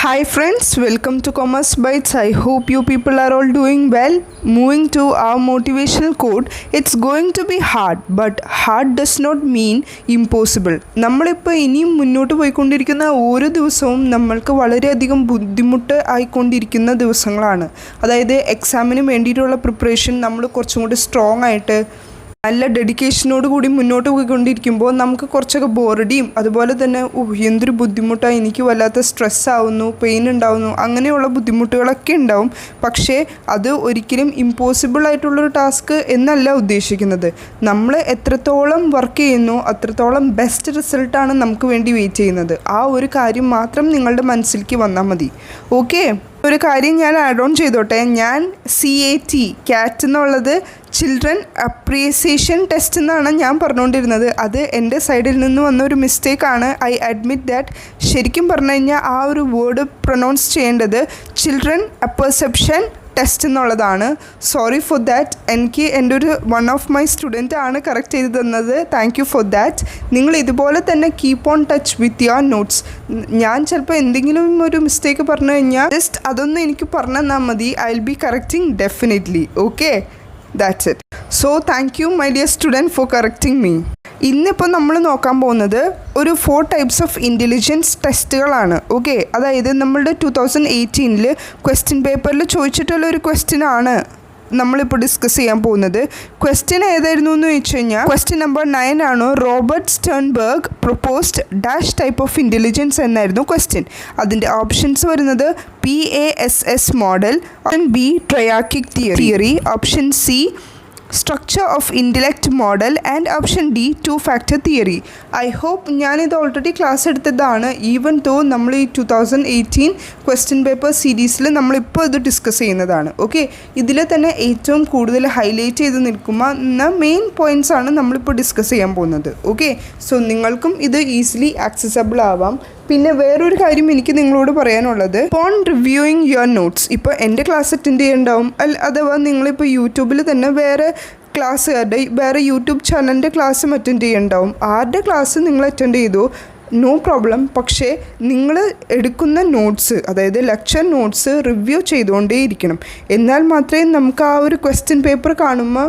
Hi friends, welcome to Commerce Bytes. I hope you people are all doing well. Moving to our motivational quote, it's going to be hard, but hard does not mean impossible. നമ്മളിപ്പോൾ ഇനിയും മുന്നോട്ട് പോയിക്കൊണ്ടിരിക്കുന്ന ഓരോ ദിവസവും നമ്മൾക്ക് വളരെയധികം ബുദ്ധിമുട്ട് ആയിക്കൊണ്ടിരിക്കുന്ന ദിവസങ്ങളാണ്. അതായത് എക്സാമിന് വേണ്ടിയിട്ടുള്ള പ്രിപ്പറേഷൻ നമ്മൾ കുറച്ചും കൂടി സ്ട്രോങ് ആയിട്ട് നല്ല ഡെഡിക്കേഷനോട് കൂടി മുന്നോട്ട് പോയിക്കൊണ്ടിരിക്കുമ്പോൾ നമുക്ക് കുറച്ചൊക്കെ ബോറടിയും അതുപോലെ തന്നെ എന്തൊരു ബുദ്ധിമുട്ടാണ്, എനിക്ക് വല്ലാത്ത സ്ട്രെസ് ആവുന്നു, പെയിൻ ഉണ്ടാവുന്നു, അങ്ങനെയുള്ള ബുദ്ധിമുട്ടുകളൊക്കെ ഉണ്ടാവും. പക്ഷേ അത് ഒരിക്കലും ഇമ്പോസിബിൾ ആയിട്ടുള്ളൊരു ടാസ്ക് എന്നല്ല ഉദ്ദേശിക്കുന്നത്. നമ്മൾ എത്രത്തോളം വർക്ക് ചെയ്യുന്നു അത്രത്തോളം ബെസ്റ്റ് റിസൾട്ടാണ് നമുക്ക് വേണ്ടി വെയിറ്റ് ചെയ്യുന്നത്. ആ ഒരു കാര്യം മാത്രം നിങ്ങളുടെ മനസ്സിലേക്ക് വന്നാൽ മതി. ഓക്കെ, ഒരു കാര്യം ഞാൻ ആഡ് ഓൺ ചെയ്തോട്ടെ. ഞാൻ CAT എന്നുള്ളത് ചിൽഡ്രൻ അപ്രിസിയേഷൻ ടെസ്റ്റ് എന്നാണ് ഞാൻ പറഞ്ഞുകൊണ്ടിരുന്നത്. അത് എൻ്റെ സൈഡിൽ നിന്ന് വന്ന ഒരു മിസ്റ്റേക്കാണ്. I admit that. ശരിക്കും പറഞ്ഞു കഴിഞ്ഞാൽ ആ ഒരു വേർഡ് പ്രൊനൗൺസ് ചെയ്യേണ്ടത് ചിൽഡ്രൻ അപ്പർസെപ്ഷൻ ടെസ്റ്റ് എന്നുള്ളതാണ്. Sorry for that. എനിക്ക് എൻ്റെ ഒരു വൺ ഓഫ് മൈ സ്റ്റുഡൻ്റ് ആണ് കറക്റ്റ് ചെയ്ത് തന്നത്. Thank you for that. നിങ്ങൾ ഇതുപോലെ തന്നെ keep on touch with your notes. ഞാൻ ചിലപ്പോൾ എന്തെങ്കിലും ഒരു മിസ്റ്റേക്ക് പറഞ്ഞു കഴിഞ്ഞാൽ ജസ്റ്റ് അതൊന്നും എനിക്ക് പറഞ്ഞു തന്നാൽ മതി. I will be correcting definitely. Okay, that's it. So thank you my dear student for correcting me. ഇന്നിപ്പോൾ നമ്മൾ നോക്കാൻ പോകുന്നത് ഒരു 4 ടൈപ്സ് ഓഫ് ഇൻ്റലിജൻസ് ടെസ്റ്റുകളാണ്. ഓക്കെ, അതായത് നമ്മളുടെ 2018 ക്വസ്റ്റ്യൻ പേപ്പറിൽ ചോദിച്ചിട്ടുള്ള ഒരു ക്വസ്റ്റ്യനാണ് നമ്മളിപ്പോൾ ഡിസ്കസ് ചെയ്യാൻ പോകുന്നത്. ക്വസ്റ്റ്യൻ ഏതായിരുന്നു എന്ന് ചോദിച്ചു കഴിഞ്ഞാൽ ക്വസ്റ്റ്യൻ നമ്പർ 9 ആണ്. Robert Sternberg proposed dash type of intelligence എന്നായിരുന്നു ക്വസ്റ്റ്യൻ. അതിൻ്റെ ഓപ്ഷൻസ് വരുന്നത് PASS model, option B triarchic theory, option C structure of intellect model and option D 2-factor theory. I hope ഞാനിത് already class എടുത്തതാണ്. Even though നമ്മൾ ഈ 2018 question paper സീരീസിൽ നമ്മളിപ്പോൾ ഇത് ഡിസ്കസ് ചെയ്യുന്നതാണ്. ഓക്കെ, ഇതിൽ തന്നെ ഏറ്റവും കൂടുതൽ ഹൈലൈറ്റ് ചെയ്ത് നിൽക്കുന്ന മെയിൻ പോയിൻറ്റ്സ് ആണ് നമ്മളിപ്പോൾ ഡിസ്കസ് ചെയ്യാൻ പോകുന്നത്. ഓക്കെ, സോ നിങ്ങൾക്കും ഇത് ഈസിലി ആക്സസബിൾ ആവാം. പിന്നെ വേറൊരു കാര്യം എനിക്ക് നിങ്ങളോട് പറയാനുള്ളത്, ഓൺ റിവ്യൂയിങ് യുവർ നോട്ട്സ്. ഇപ്പോൾ എൻ്റെ ക്ലാസ് അറ്റൻഡ് ചെയ്യുന്നുണ്ടാവും, അഥവാ നിങ്ങളിപ്പോൾ യൂട്യൂബിൽ തന്നെ വേറെ ക്ലാസ്സുകാരുടെ വേറെ യൂട്യൂബ് ചാനലിൻ്റെ ക്ലാസ്സും അറ്റൻഡ് ചെയ്യുന്നുണ്ടാവും. ആരുടെ ക്ലാസ് നിങ്ങൾ അറ്റൻഡ് ചെയ്തു, നോ പ്രോബ്ലം. പക്ഷേ നിങ്ങൾ എടുക്കുന്ന നോട്ട്സ്, അതായത് ലെക്ചർ നോട്ട്സ് റിവ്യൂ ചെയ്തുകൊണ്ടേയിരിക്കണം. എന്നാൽ മാത്രമേ നമുക്ക് ആ ഒരു ക്വസ്റ്റ്യൻ പേപ്പർ കാണുമ്പോൾ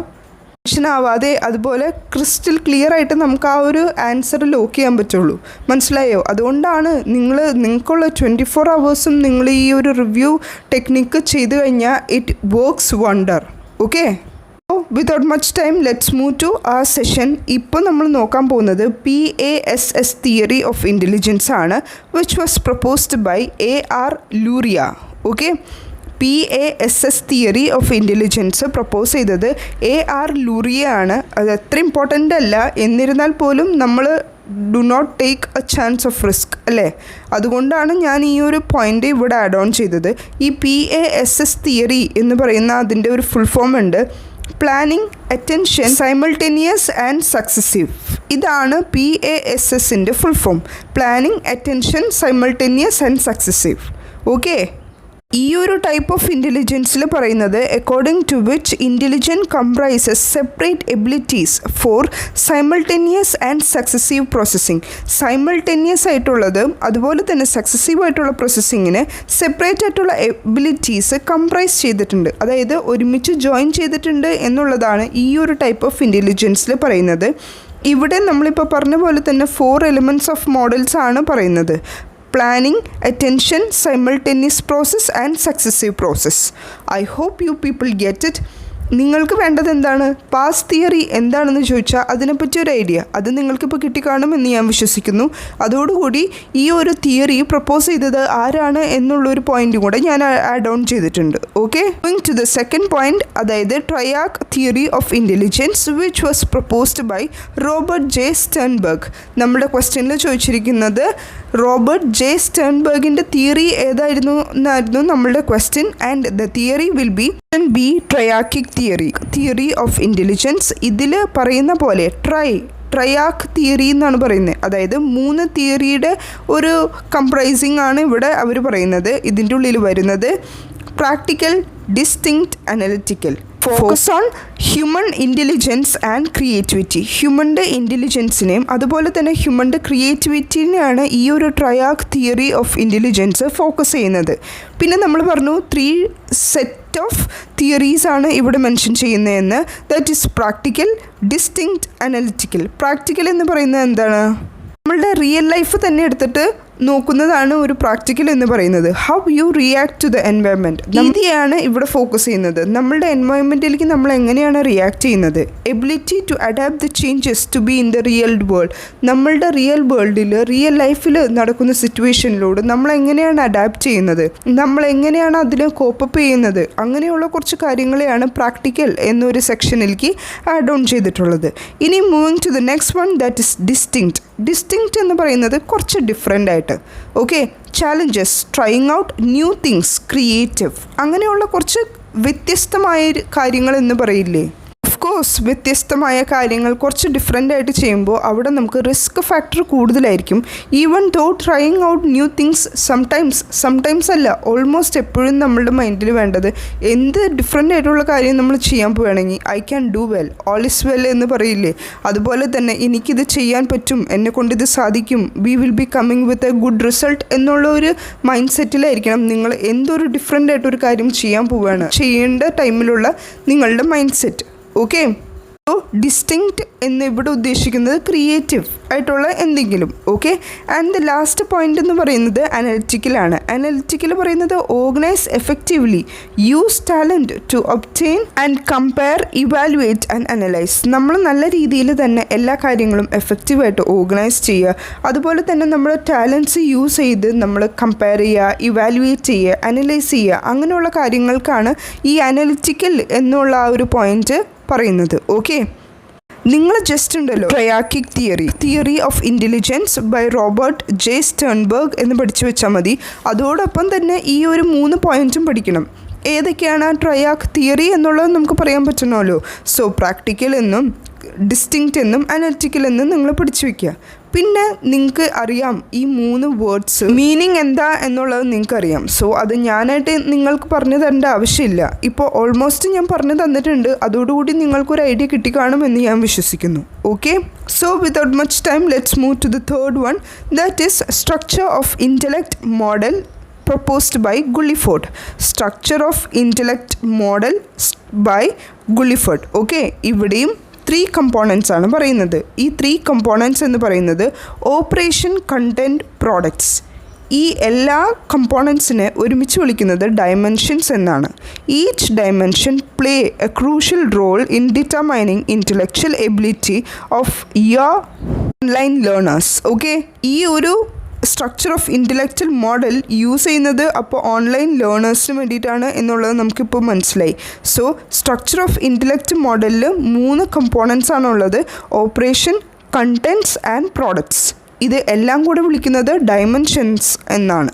ആവാതെ അതുപോലെ ക്രിസ്റ്റൽ ക്ലിയർ ആയിട്ട് നമുക്ക് ആ ഒരു ആൻസർ ലോക്ക് ചെയ്യാൻ പറ്റുള്ളൂ. മനസ്സിലായോ? അതുകൊണ്ടാണ് നിങ്ങൾക്കുള്ള 24 hours നിങ്ങൾ ഈ ഒരു റിവ്യൂ ടെക്നിക്ക് ചെയ്ത് കഴിഞ്ഞാൽ it works wonder. Okay, without much time let's move to ആ സെഷൻ. ഇപ്പോൾ നമ്മൾ നോക്കാൻ പോകുന്നത് PASS തിയറി ഓഫ് ഇൻ്റലിജൻസ് ആണ്, which was proposed by AR Luria. Okay, PASS theory of intelligence propose ചെയ്തത് AR ലൂറിയ ആണ്. അത് അത്ര ഇമ്പോർട്ടൻ്റ് അല്ല, എന്നിരുന്നാൽ പോലും നമ്മൾ do not take a chance of risk അല്ലേ. അതുകൊണ്ടാണ് ഞാൻ ഈ ഒരു പോയിൻ്റ് ഇവിടെ ആഡ് ഓൺ ചെയ്തത്. ഈ PASS തിയറി എന്ന് പറയുന്ന അതിൻ്റെ ഒരു ഫുൾ ഫോം ഉണ്ട്, planning, attention, simultaneous and successive. ഇതാണ് PASSൻ്റെ full form. Planning, attention, simultaneous and successive. Okay, ഈ ഒരു ടൈപ്പ് ഓഫ് ഇൻ്റലിജൻസിൽ പറയുന്നത് according to which intelligence comprises separate abilities for simultaneous and successive processing. Simultaneous ആയിട്ടുള്ളതും അതുപോലെ തന്നെ സക്സസീവ് ആയിട്ടുള്ള പ്രോസസ്സിങ്ങിന് സെപ്പറേറ്റ് ആയിട്ടുള്ള എബിലിറ്റീസ് കംപ്രൈസ് ചെയ്തിട്ടുണ്ട്, അതായത് ഒരുമിച്ച് ജോയിൻ ചെയ്തിട്ടുണ്ട് എന്നുള്ളതാണ് ഈ ഒരു ടൈപ്പ് ഓഫ് ഇൻ്റലിജൻസിൽ പറയുന്നത്. ഇവിടെ നമ്മളിപ്പോൾ പറഞ്ഞ പോലെ തന്നെ 4 എലിമെൻറ്റ്സ് ഓഫ് മോഡൽസ് ആണ് പറയുന്നത്: planning, attention, simultaneous process and successive process. I hope you people get it. നിങ്ങൾക്ക് വേണ്ടത് എന്താണ്? പാസ് തിയറി എന്താണെന്ന് ചോദിച്ചാൽ അതിനെപ്പറ്റി ഒരു ഐഡിയ അത് നിങ്ങൾക്കിപ്പോൾ കിട്ടിക്കാണുമെന്ന് ഞാൻ വിശ്വസിക്കുന്നു. അതോടുകൂടി ഈ ഒരു തിയറി പ്രപ്പോസ് ചെയ്തത് ആരാണ് എന്നുള്ളൊരു പോയിൻ്റ് കൂടെ ഞാൻ ആഡ് ഓൺ ചെയ്തിട്ടുണ്ട്. Okay, going to the second point, അതായത് triarchic theory of intelligence which was proposed by Robert J Sternberg. നമ്മുടെ ക്വസ്റ്റ്യനിൽ ചോദിച്ചിരിക്കുന്നത് റോബർട്ട് ജെ സ്റ്റേൺബർഗിൻ്റെ തിയറി ഏതായിരുന്നു എന്നായിരുന്നു നമ്മളുടെ question. And the theory will be B triarchic theory of intelligence. ഇതിൽ പറയുന്ന പോലെ ട്രയാക്ക് തിയറി എന്നാണ് പറയുന്നത്. അതായത് 3 തിയറിയുടെ ഒരു കംപ്രൈസിങ് ആണ് ഇവിടെ അവർ പറയുന്നത്. ഇതിൻ്റെ ഉള്ളിൽ വരുന്നത് practical, distinct, analytical. Focus on human intelligence and creativity. ഹ്യൂമൻ്റെ ഇൻ്റലിജൻസിനെയും അതുപോലെ തന്നെ ഹ്യൂമൻ്റെ ക്രിയേറ്റിവിറ്റിനെയാണ് ഈ ഒരു triarchic theory of intelligence focus ചെയ്യുന്നത്. പിന്നെ നമ്മൾ പറഞ്ഞു 3 സെറ്റ് ഓഫ് തിയറീസ് ആണ് ഇവിടെ മെൻഷൻ ചെയ്യുന്നതെന്ന്. That is practical, distinct, analytical. Practical എന്ന് പറയുന്നത് എന്താണ്? നമ്മളുടെ റിയൽ ലൈഫ് തന്നെ എടുത്തിട്ട് നോക്കുന്നതാണ് ഒരു പ്രാക്ടിക്കൽ എന്ന് പറയുന്നത്. How you react to the environment. രീതിയാണ് ഇവിടെ ഫോക്കസ് ചെയ്യുന്നത്. നമ്മളുടെ എൻവയൺമെൻറ്റിലേക്ക് നമ്മൾ എങ്ങനെയാണ് റിയാക്ട് ചെയ്യുന്നത്. Ability to adapt the changes to be in the real world. നമ്മളുടെ റിയൽ വേൾഡിൽ, റിയൽ ലൈഫിൽ നടക്കുന്ന സിറ്റുവേഷനിലൂടെ നമ്മൾ എങ്ങനെയാണ് അഡാപ്റ്റ് ചെയ്യുന്നത്, നമ്മൾ എങ്ങനെയാണ് അതിൽ കോപ്പപ്പ് ചെയ്യുന്നത്, അങ്ങനെയുള്ള കുറച്ച് കാര്യങ്ങളെയാണ് പ്രാക്ടിക്കൽ എന്നൊരു സെക്ഷനിലേക്ക് ആഡ് ഓൺ ചെയ്തിട്ടുള്ളത്. ഇനി moving to the next one, that is distinct. Distinct എന്ന് പറയുന്നത് കുറച്ച് ഡിഫറെൻ്റ് ആയിട്ട്, okay, challenges, trying out new things, creative, അങ്ങനെയുള്ള കുറച്ച് വ്യത്യസ്തമായ കാര്യങ്ങൾ എന്ന് പറയില്ലേ. ഓഫ് കോഴ്സ് വ്യത്യസ്തമായ കാര്യങ്ങൾ കുറച്ച് ഡിഫറെൻ്റ് ആയിട്ട് ചെയ്യുമ്പോൾ അവിടെ നമുക്ക് റിസ്ക് ഫാക്ടർ കൂടുതലായിരിക്കും. Even though trying out new things sometimes അല്ല, ഓൾമോസ്റ്റ് എപ്പോഴും നമ്മളുടെ മൈൻഡിൽ വേണ്ടത് എന്ത് ഡിഫറെൻ്റ് ആയിട്ടുള്ള കാര്യം നമ്മൾ ചെയ്യാൻ പോവുകയാണെങ്കിൽ I can do well, all is well എന്ന് പറയില്ലേ. അതുപോലെ തന്നെ എനിക്കിത് ചെയ്യാൻ പറ്റും, എന്നെ കൊണ്ടിത് സാധിക്കും, we will be coming with a good result എന്നുള്ള ഒരു മൈൻഡ് സെറ്റിലായിരിക്കണം നിങ്ങൾ എന്തൊരു ഡിഫറെൻ്റ് ആയിട്ടൊരു കാര്യം ചെയ്യാൻ പോവുകയാണ് ചെയ്യേണ്ട ടൈമിലുള്ള നിങ്ങളുടെ mind set. Okay, so distinct എന്ന് ഇവിടെ ഉദ്ദേശിക്കുന്നത് ക്രിയേറ്റീവ് ആയിട്ടുള്ള എന്തെങ്കിലും. Okay, and the last point എന്ന് പറയുന്നത് അനലിറ്റിക്കലാണ്. അനലിറ്റിക്കൽ പറയുന്നത് organise effectively, use talent to obtain and compare, evaluate and analyse. നമ്മൾ നല്ല രീതിയിൽ തന്നെ എല്ലാ കാര്യങ്ങളും എഫക്റ്റീവായിട്ട് ഓർഗനൈസ് ചെയ്യുക, അതുപോലെ തന്നെ നമ്മൾ ടാലൻറ്റ്സ് യൂസ് ചെയ്ത് നമ്മൾ കമ്പയർ ചെയ്യുക, ഇവാലുവേറ്റ് ചെയ്യുക, അനലൈസ് ചെയ്യുക, അങ്ങനെയുള്ള കാര്യങ്ങൾക്കാണ് ഈ അനലിറ്റിക്കൽ എന്നുള്ള ആ ഒരു പോയിന്റ് പറയുന്നത്. ഓക്കെ, നിങ്ങൾ ജസ്റ്റ് ഉണ്ടല്ലോ triarchic theory of intelligence by Robert J Sternberg എന്ന് പഠിച്ചു വെച്ചാൽ മതി. അതോടൊപ്പം തന്നെ ഈ ഒരു 3 പോയിൻറ്റും പഠിക്കണം. ഏതൊക്കെയാണ് ട്രയാക് തിയറി എന്നുള്ളത് നമുക്ക് പറയാൻ പറ്റണമല്ലോ. സോ പ്രാക്ടിക്കൽ എന്നും ഡിസ്റ്റിങ്ക്റ്റ് എന്നും അനലിറ്റിക്കൽ എന്നും നിങ്ങൾ പഠിച്ചു വയ്ക്കുക. പിന്നെ നിങ്ങൾക്ക് അറിയാം ഈ 3 വേർഡ്സ് മീനിങ് എന്താ എന്നുള്ളത് നിങ്ങൾക്കറിയാം. സോ അത് ഞാനായിട്ട് നിങ്ങൾക്ക് പറഞ്ഞു തരേണ്ട ആവശ്യമില്ല. ഇപ്പോൾ ഓൾമോസ്റ്റ് ഞാൻ പറഞ്ഞു തന്നിട്ടുണ്ട്. അതോടുകൂടി നിങ്ങൾക്കൊരു ഐഡിയ കിട്ടിക്കാണുമെന്ന് ഞാൻ വിശ്വസിക്കുന്നു. Okay, so without much time let's move to the third one, that is structure of intellect model proposed by Gulliford. Structure of intellect model by Gulliford. Okay, ഇവിടെയും 3 കമ്പോണൻസ് ആണ് പറയുന്നത്. ഈ 3 കമ്പോണൻസ് എന്ന് പറയുന്നത് ഓപ്പറേഷൻ, കണ്ടൻറ്റ്, പ്രോഡക്ട്സ്. ഈ എല്ലാ കമ്പോണൻസിനെ ഒരുമിച്ച് വിളിക്കുന്നത് ഡയമെൻഷൻസ് എന്നാണ്. Each dimension play a crucial role in determining intellectual ability of your online learners. Okay, ഈ ഒരു structure of intellectual model use ചെയ്യുന്നത് അപ്പോൾ ഓൺലൈൻ ലേണേഴ്സിന് വേണ്ടിയിട്ടാണ് എന്നുള്ളത് നമുക്കിപ്പോൾ മനസ്സിലായി. സോ സ്ട്രക്ചർ ഓഫ് ഇൻ്റലക്റ്റ് മോഡലിൽ 3 കമ്പോണൻസ് ആണുള്ളത്: ഓപ്പറേഷൻ, കണ്ടൻറ്റ്സ് ആൻഡ് പ്രോഡക്ട്സ്. ഇത് എല്ലാം കൂടെ വിളിക്കുന്നത് ഡയമെൻഷൻസ് എന്നാണ്.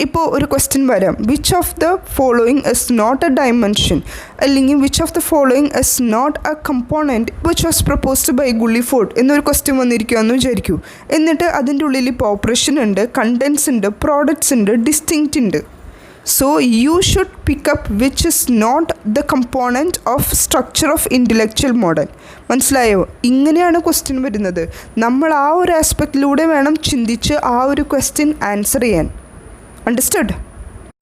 ഇപ്പോൾ ഒരു ക്വസ്റ്റ്യൻ വരാം, which of the following is not a dimension, അല്ലെങ്കിൽ which of the following is not a component which was proposed by Guilford എന്നൊരു ക്വസ്റ്റ്യൻ വന്നിരിക്കുമെന്ന് വിചാരിക്കൂ. എന്നിട്ട് അതിൻ്റെ ഉള്ളിൽ ഇപ്പോൾ ഓപ്പറേഷൻ ഉണ്ട്, കണ്ടൻറ്റ്സ് ഉണ്ട്, പ്രോഡക്ട്സ് ഉണ്ട്, ഡിസ്റ്റിങ്ക്റ്റ് ഉണ്ട്. So you should pick up which is not the component of structure of intellectual model. മനസ്സിലായോ? ഇങ്ങനെയാണ് ക്വസ്റ്റ്യൻ വരുന്നത്. നമ്മൾ ആ ഒരു ആസ്പെക്റ്റിലൂടെ വേണം ചിന്തിച്ച് ആ ഒരു ക്വസ്റ്റ്യൻ ആൻസർ ചെയ്യാൻ. അണ്ടർസ്റ്റുഡ്?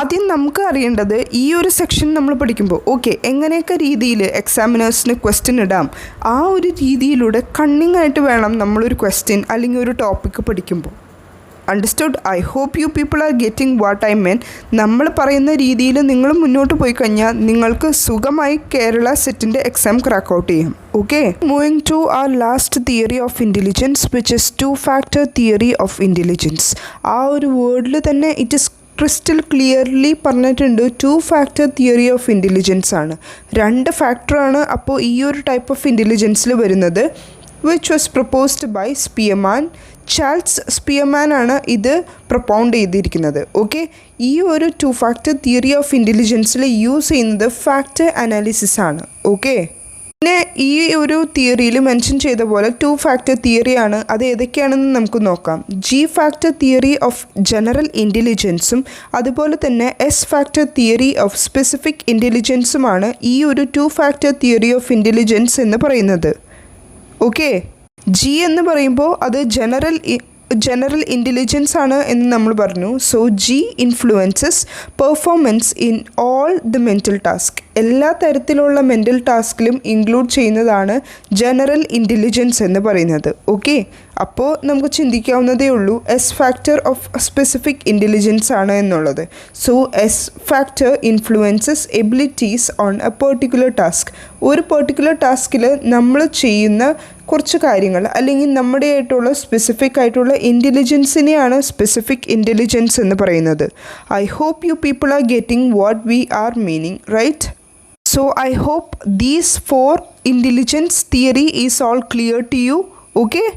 ആദ്യം നമുക്ക് അറിയേണ്ടത് ഈ ഒരു സെക്ഷൻ നമ്മൾ പഠിക്കുമ്പോൾ എങ്ങനെയൊക്കെ രീതിയിൽ എക്സാമിനേഴ്സിന് ക്വസ്റ്റ്യൻ ഇടാം, ആ ഒരു രീതിയിലൂടെ കണ്ണിങ് ആയിട്ട് വേണം നമ്മളൊരു ക്വസ്റ്റ്യൻ അല്ലെങ്കിൽ ഒരു ടോപ്പിക്ക് പഠിക്കുമ്പോൾ. Understood? I hope you people are getting what I mean. നമ്മൾ പറയുന്ന രീതിയിൽ നിങ്ങൾ മുന്നോട്ട് പോയി കഴിഞ്ഞാൽ നിങ്ങൾക്ക് സുഖമായി കേരള സെറ്റിൻ്റെ എക്സാം ക്രാക്ക് ഔട്ട് ചെയ്യാം. Okay, moving to our last theory of intelligence which is 2 factor theory of intelligence. ആ ഒരു വേർഡിൽ തന്നെ ഇറ്റ് ഇസ് ക്രിസ്റ്റൽ ക്ലിയർലി പറഞ്ഞിട്ടുണ്ട് 2 ഫാക്ടർ തിയറി ഓഫ് ഇൻ്റലിജൻസ് ആണ്. 2 ഫാക്ടറാണ് അപ്പോൾ ഈ ഒരു ടൈപ്പ് ഓഫ് ഇൻ്റലിജൻസിൽ വരുന്നത്. Which was proposed by Spearman. Charles Spearman ആണ് ഇത് പ്രൊപ്പൗണ്ട് ചെയ്തിരിക്കുന്നത്. ഓക്കെ, ഈ ഒരു 2 ഫാക്ടർ തിയറി ഓഫ് ഇൻ്റലിജൻസിൽ യൂസ് ചെയ്യുന്നത് ഫാക്ടർ അനാലിസിസ് ആണ്. ഓക്കെ, പിന്നെ ഈ ഒരു തിയറിയിൽ മെൻഷൻ ചെയ്ത പോലെ 2 ഫാക്ടർ തിയറിയാണ്. അത് ഏതൊക്കെയാണെന്ന് നമുക്ക് നോക്കാം. G factor theory of general ഇൻ്റലിജൻസും അതുപോലെ തന്നെ S factor theory of specific ഇൻ്റലിജൻസുമാണ് ഈ ഒരു 2 ഫാക്ടർ തിയറി ഓഫ് ഇൻ്റലിജൻസ് എന്ന് പറയുന്നത്. ഓക്കെ, ജി എന്ന് പറയുമ്പോൾ അത് ജനറൽ ഇൻ്റലിജൻസ് ആണ് എന്ന് നമ്മൾ പറഞ്ഞു. So G influences performance in all the mental task. എല്ലാ തരത്തിലുള്ള മെൻ്റൽ ടാസ്കിലും ഇൻക്ലൂഡ് ചെയ്യുന്നതാണ് ജനറൽ ഇൻ്റലിജൻസ് എന്ന് പറയുന്നത്. ഓക്കെ, അപ്പോൾ നമുക്ക് ചിന്തിക്കാവുന്നതേ ഉള്ളൂ S factor of specific intelligence ആണ് എന്നുള്ളത്. So S factor influences abilities on A particular task. ഒരു പെർട്ടിക്കുലർ ടാസ്കിൽ നമ്മൾ ചെയ്യുന്ന കുറച്ച് കാര്യങ്ങൾ അല്ലെങ്കിൽ നമ്മുടെ ആയിട്ടുള്ള സ്പെസിഫിക് ആയിട്ടുള്ള ഇൻ്റലിജൻസിനെയാണ് സ്പെസിഫിക് ഇൻ്റലിജൻസ് എന്ന് പറയുന്നത്. I hope you people are getting what we are meaning, right? So I hope these 4 intelligence theory is all clear to you. Okay.